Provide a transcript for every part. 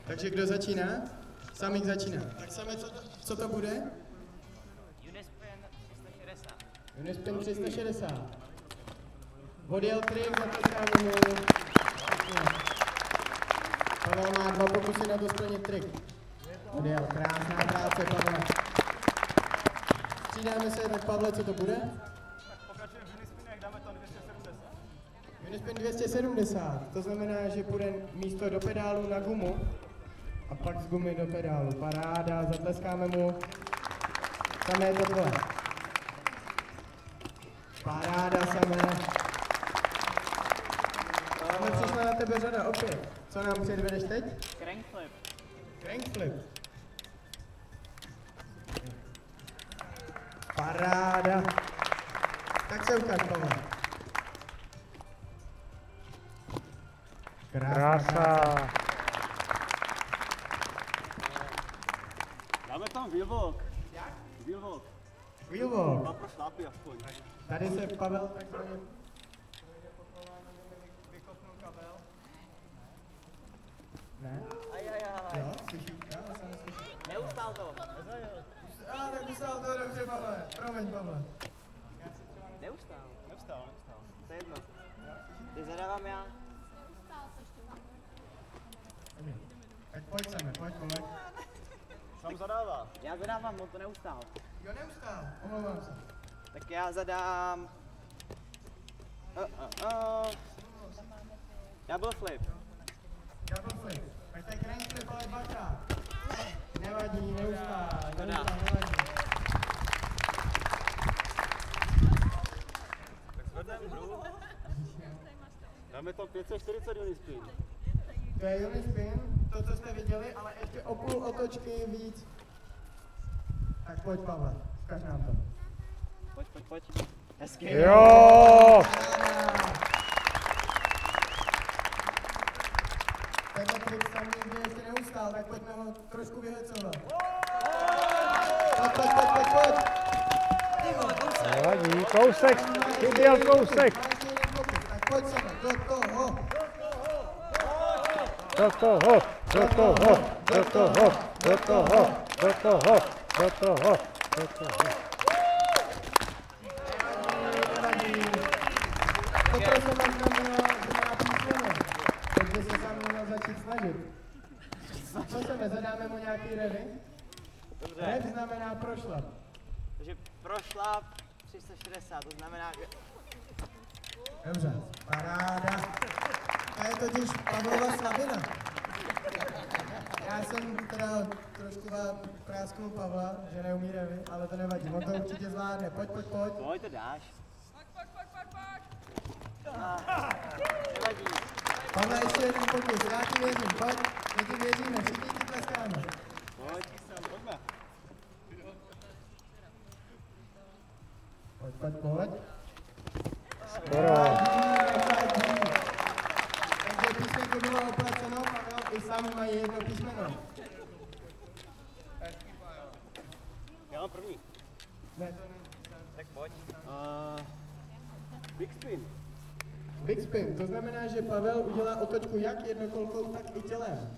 Takže kdo začíná? Samik začíná. Tak sami, co to bude? Unispin 360. Odjel trik, zatleskáme mu. Pavel má 2 pokusy na to splnit trik. Odjel, krásná práce, Pavel. Střídáme se, tak Pavle, co to bude? Tak pokračujeme v Unispinech, dáme tam 270. Unispin 270, to znamená, že půjde místo do pedálu na gumu a pak z gumy do pedálu. Paráda, zatleskáme mu. Samé to tvoje. Paráda, Samé. Máme přišla na tebe řada opět. Co nám předvedeš teď? Crank flip. Crank flip. Paráda. Tak se ukáž, Pavel. Krása. Dáme tam wheel walk. Jak? Wheel walk. Wheel walk. Mám pro šlápy aspoň. Tady se Pavel takzvaně Vykopnul kabel. ne? Ajajaj. Jo, slyšíš? Já se neslyším. Neustál to. Tak ustál to dobře, Pavle. Promiň, Pavle. Neustál. Nevstál. To je jedno. Ty zadávám já. Tak pojď sami, pojď, pojď. Sam zadává. Já zadávám, on to neustál. Jo, neustál, omlouvám se. Tak já zadám... Double flip. Double flip. Tak teď crank flip, ale dvakrát. Nevadí, neustál, Škoda. nevadí. Tak zvedneme hru. Dáme tam 540 Unispin. To je Unispin, to, co jste viděli, ale ještě o půl otočky víc. Tak pojď, Pavle, ukaž nám to. Pojď. Hezky. Jo! Tenhle trik sam nikdy ještě neustál, tak pojďme ho trošku vyhecovat. Pojď. Nevadí, kousek, chyběl kousek. Tak pojď sem, do toho. Do toho. Toto jsem vám znamená písmeno, takže se sám měl začít snažit. Co se zadáme mu nějaký revy? Dobře. Rev znamená prošlap. Takže prošlap 360, to znamená, že... Dobře, paráda. To je totiž Pavlova slabina. Já jsem teda trošku vám prásknul Pavla, že neumí revy, ale to nevadí, on to určitě zvládne. Pojď. Pojď to dáš. Nevadí. Pavle, ještě jeden pokus, já ti věřím, pojď, my ti věříme, všichni ti tleskáme. Pojď. Pojďme. Pojď. Skoro. Takže písmenko bylo oplaceno, Pavel i sám mají jedno písmeno. Já mám první. Ne, to ne. Tak pojď. Big spin. Big spin, to znamená, že Pavel udělá otočku jak jednokolkou, tak i tělem.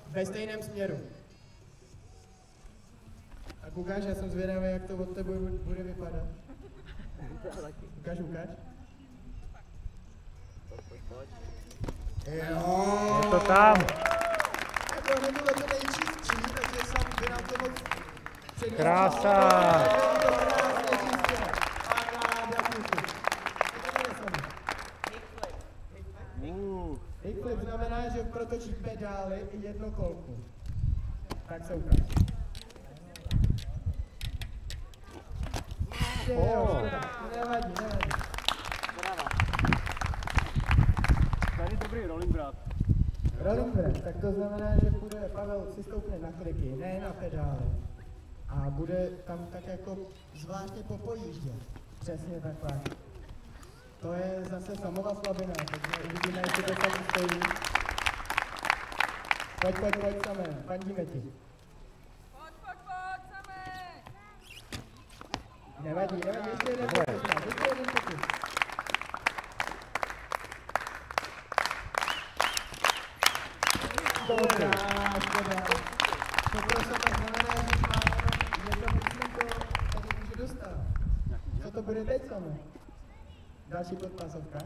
Ve stejném směru. A ukáž, já jsem zvědavý, jak to od tebe bude vypadat. Ukáž. Pojď. Jo. Je to tam. Jako nebylo to nejčistší, takže sám by nám to moc předvídal. Krása. Je to krásně čistě. Paráda, kluci. Pojďme sami. Kickflip znamená, že protočí pedály i jednokolku. Tak se ukáž. Nevadí. Tady dobrý rolling grab. Rolling grab, tak to znamená, že bude Pavel si stoupne na kliky, ne na pedály. A bude tam tak jako zvláštně popojíždět. Přesně takhle. To je zase Samova slabina, takže uvidíme, jestli to tam stojí. Pojď, Samé, fandíme ti. Pojď, Samé! Nevadí, ještě jeden pokus. škoda. To prostě znamená, že má jedno písmenko, tady může dostat. Co to bude teď samo? Další podpásovka?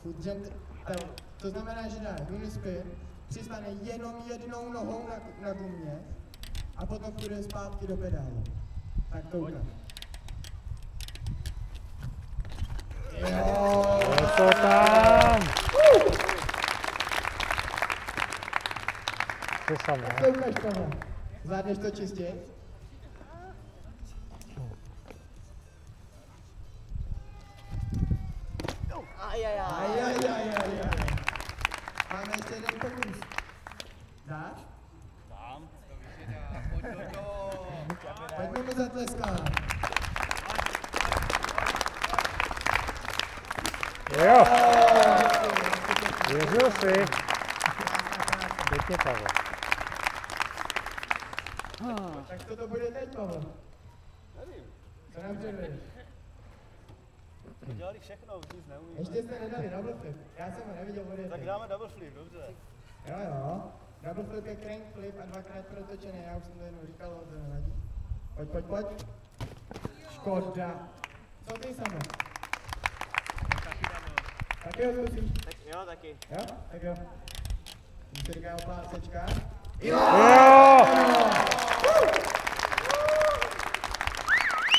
Food jump, to znamená, že dá unispin, přistane jenom jednou nohou na gumě a potom půjde zpátky do pedálu. Tak to ukáž. Jo, Je to tam. To samé. tak to ukáž tomu. Zvládneš to čistě? Ajajajajaj. Máme ještě jeden pokus. Dáš? Dám. Pojďme mu zatleskat. Jo. Věřil jsi. Pěkně, Pavel. Tak co to bude teď, Pavel? Nevím. Co nám předvedeš? Dělali všechno, už nic neumíme. Ještě jste nedali double flip. Já jsem ho neviděl odjet. Tak dáme double flip, dobře. Jo. Double flip je crank flip a dvakrát protočený. Já už jsem to jednou říkal, ale to nevadí. Pojď. Škoda. Co ty samé? Taky ho zkusíš? Tak jo, taky. Jo? Tak jo. Tím se říká oplácečka. Jo!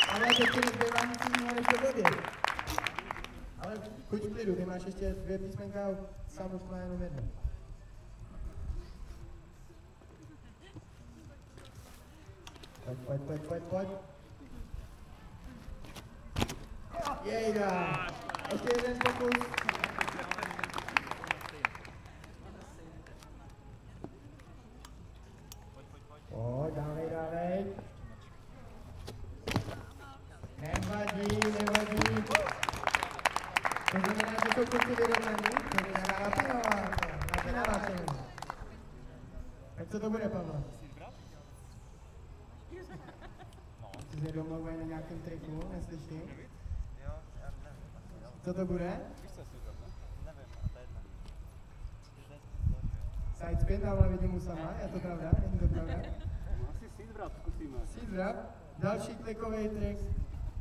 Ale teď ti nezbývá nic jiného než to odjet. Ale chuť v klidu, ty máš ještě 2 písmenka a sám už má jenom jedno. Pojď. Jejda. Ještě jeden pokus. Pojď, dávej. Nevadí. To znamená, že jsou kluci vyrovnaný, to znamená napínavá se. Tak co to bude, Pavel? Jsi se domluvají na nějakém triku, neslyším? Co to bude? Sidespin, tamhle vidím u sama, je to pravda? Není to pravda? Asi seed wrap zkusíme. Seed wrap, další klikový trik,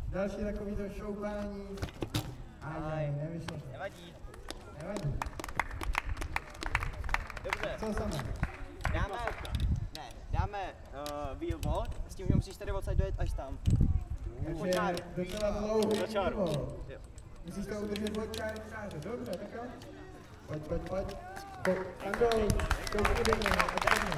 další takový to šoupání. Aj, nevyšlo to. Nevadí. Dobře. Co samé? Dáme wheel walk, s tím, že musíš tady odsaď dojet až tam. Takže docela dlouhý Za čáru. vývol. Jo. Musíš to udržet od čáry k čáře. Dobře, tak jo? Pojď. Ando, to udržíme, odpadně.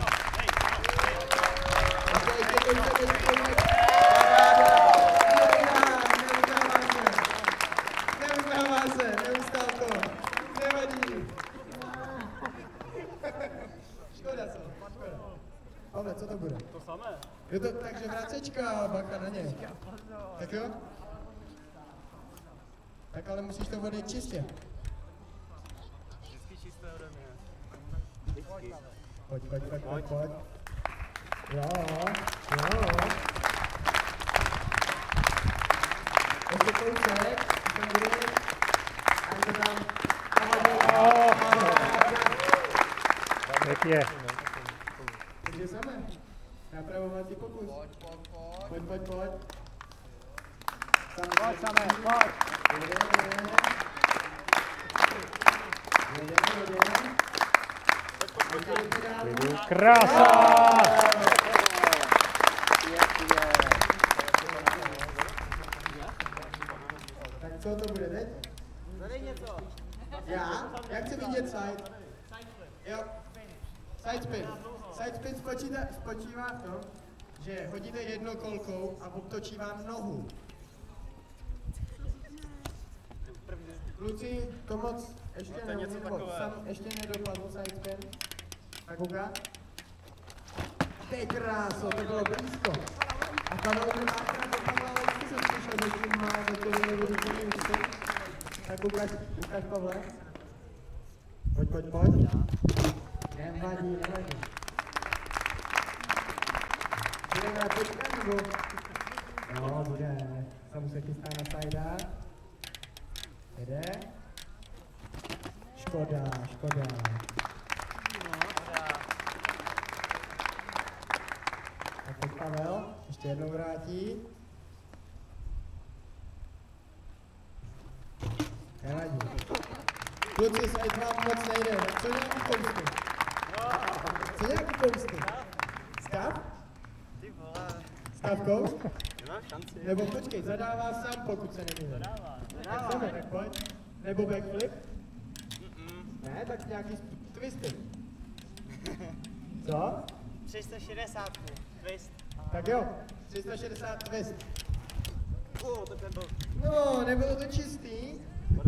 Nevyznává se, neustál to. Nevadí. Škoda. Pavle, co to bude? To samé. Je to takže vracečka, bacha na ně. Tak jo? Tak ale musíš to vodit čistě. Vždycky čisté ode mě. Pojď. Jo. Ještě kousek, to bude. A to tam. Pěkně. Takže samé. Napravovací pokus. Pojď. Samé. Krása! Tak co to bude teď? Zadej něco. Já chci vidět side. Jo. Sidespin. Sidespin spočívá v tom, že hodíte jednou kolkou a obtočí vám nohu. Kluci, to moc ještě neumím, ještě nedopadl sidespin. Tak ukáž. Ty kráso, to bylo blízko. A Pavel dvakrát dopadla, ale už jsem slyšel, že tím má, že to nebudu účty. Tak ukáž Pavle. Pojď. Nevadí. Budeme na počkat, nebo? No, bude. Samu se chystá na sajda. Jede. škoda. A teď Pavel, ještě jednou vrátí. Nevadí. Kluci, ať vám moc nejde. Co nějaký kousky? Co nějaký kousky? Stav? Ty vole. Stav koust? Nemám šanci. Nebo počkej, zadává sám, pokud se nemýlím. Tak sami, tak pojď. Nebo backflip? Ne, tak nějaký twisty. Co? 360. Twist. Tak jo, 360 twist. Tak ten byl. No, nebylo to čistý,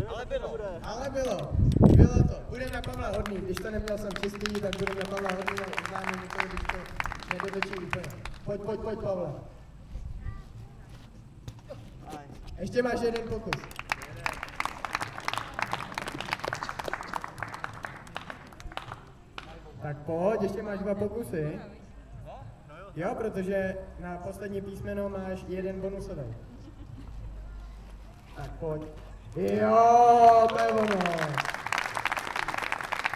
Ale bylo. ale bylo. Bylo to. Bude na Pavla hodný, když to neměl jsem čistý, tak bude na Pavla hodný a uznáme někoho, když to nedotočí úplně. Pojď, Pavle. Ještě máš jeden pokus. Tak pojď, ještě máš 2 pokusy. Jo, protože na poslední písmeno máš jeden bonusový. Tak pojď. Jo, to je ono.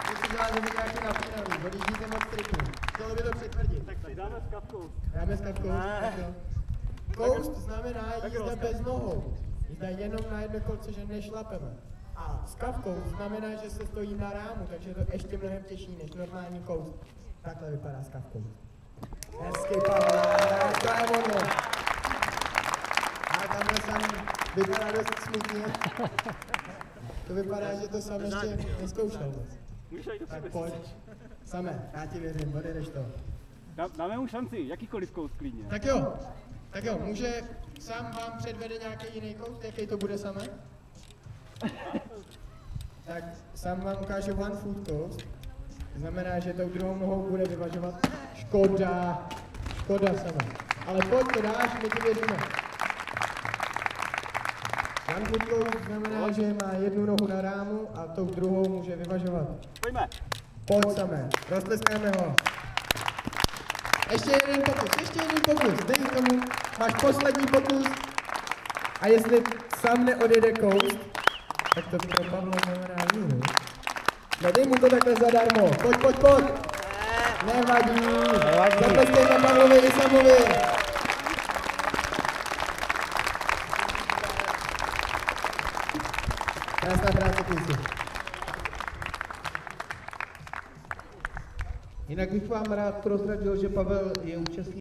Musíš dělat nějaký napínavý, odjíždíte moc triků. Chtělo by to přitvrdit. Tak si dáme s kapkou. Dáme skavkou. Coast znamená jízda bez nohou. Jízda jenom na jedno kolce, že nešlapeme. A skavkou znamená, že se stojí na rámu, takže je to ještě mnohem těžší než normální coast. Takhle vypadá skavkou. Hezky, Pavle, to je ono. A tamhle sám vypadá dost smutně. To vypadá, že to sám ještě neskoušel moc. Můžeš jít do Tak sebe. pojď. Samé, já ti věřím, odjedeš to. Dáme mu šanci, jakýkoliv koust klidně. Tak jo, může sám vám předvede nějaký jiný koust, jaký to bude samé? Tak sám vám ukáže one foot coast. To znamená, že tou druhou nohou bude vyvažovat. Škoda samé. Ale pojď to dáš, my ti věříme. One foot coast znamená, že má jednu nohu na rámu a tou druhou může vyvažovat. Pojďme. Pojď samé, roztleskáme ho. Ještě jeden pokus, dej tomu, máš poslední pokus a jestli sám neodjede koust, tak to pro Pavla znamená výhru. Nedej mu to takhle zadarmo, pojď. Nevadí. Zatleskejme Pavlovi i Samovi. Krásná práce, kluci. Jinak bych vám rád prozradil, že Pavel je účastník